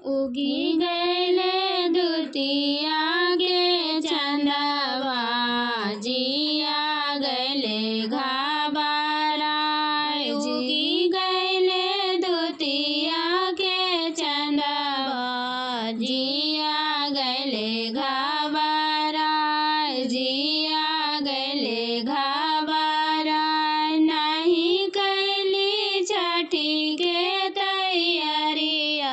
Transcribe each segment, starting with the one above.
उगी गैले दुतिया के चंदवा जिया गैले घाबराए उगी गैले दुतिया के चंदवा जिया गैले घाबराए जिया गैले घाबराए नहीं कैली छठी के तैयारिया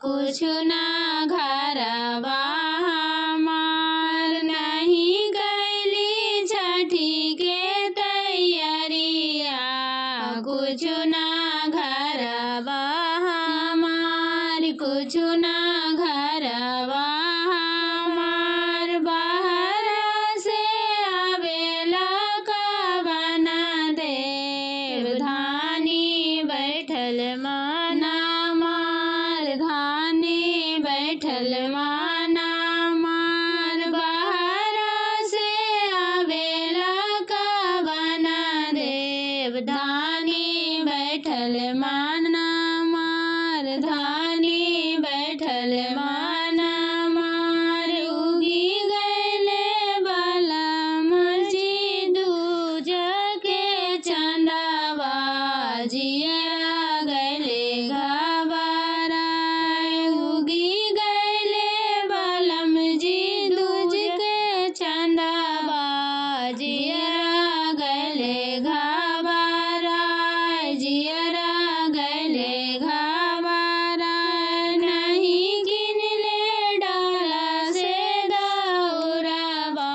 कुछ ना घरवा हमार नहीं कैली छठी के तैयारिया कुछ ना घरवा हमार कुछ ना घरवा हमार बाहर से आवेला कवन देव धानी बैठल माना मार धानी बैठल माना मार बाहर से आवेला कवन देव धानी बैठल माना मार धानी बैठल माना मार उगी गैले बलम जी दूज के चंदवा जिया गैले घबराए उगी गैले बलम जी दूज के चंदवा जिया गैले घबराए जिया गैले घबराए नहीं गिनले डाला से दौरवा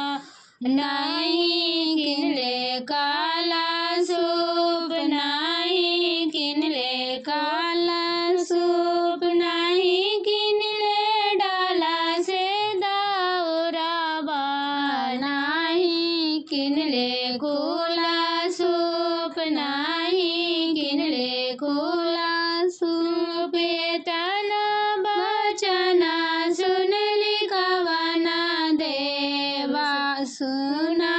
नहीं गिनले काला सूप नहीं गिनले काला सूप नहीं गिनले डाला से दौरवा नहीं गिनले खुला सूप नहीं गिनले खुला सूप तन बचना सुनली कवना देवा सुना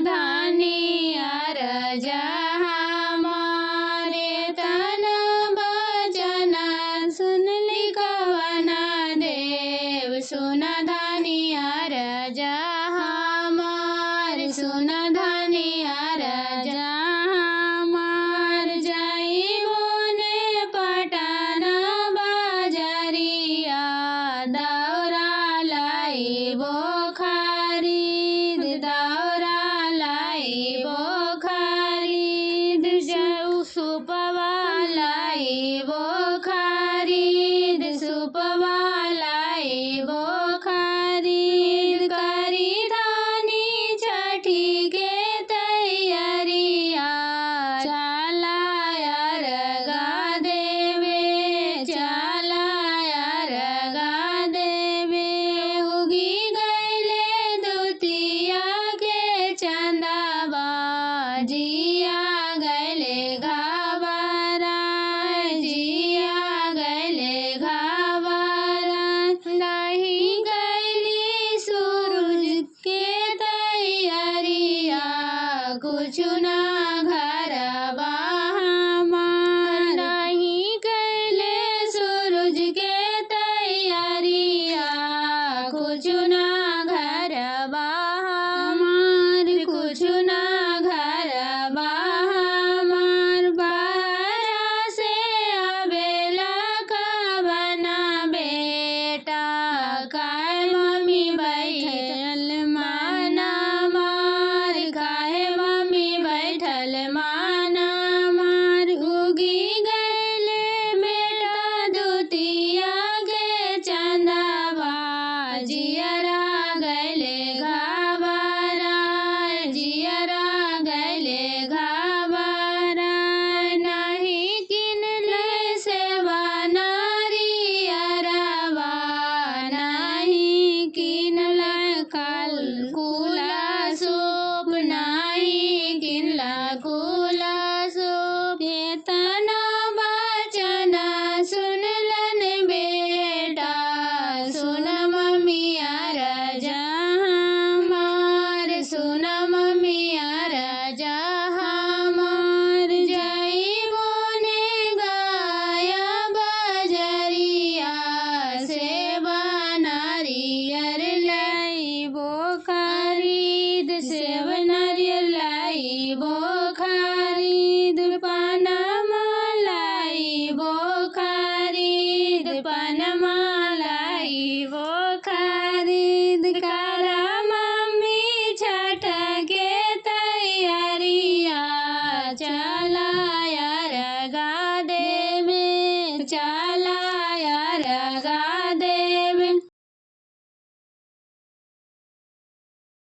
धानी अरज हमारे तन बचना सुनली कवना देव सुना धानी अरज हमार सुना धानी अरज हमार जाइबो ने पटना बाजरिया दौरा लाइबो खरीद दौरा लाइबो खरीद जाऊ सुपवा लाइबो खरीद सुपवा लाइबो खरीद करी धानी छठी के तैयारिया चला अरगा देवे चला अरगा देवे उगी गैले दुतिया के चंदवा जिया गैले घबराए जिया गैले घबराए नहीं गैली सूरज के तैयारिया कुछ ना घरवा हमार नहीं गैले सूरज के तैयारिया कुछ ना घरवा हमार कुछ ना घरवा हमार बाहर से आवेला कवना बेटा काहे मम्मी बैठल माना मार काहे मम्मी बैठल माना मार उगी गैले बेटा दुतिया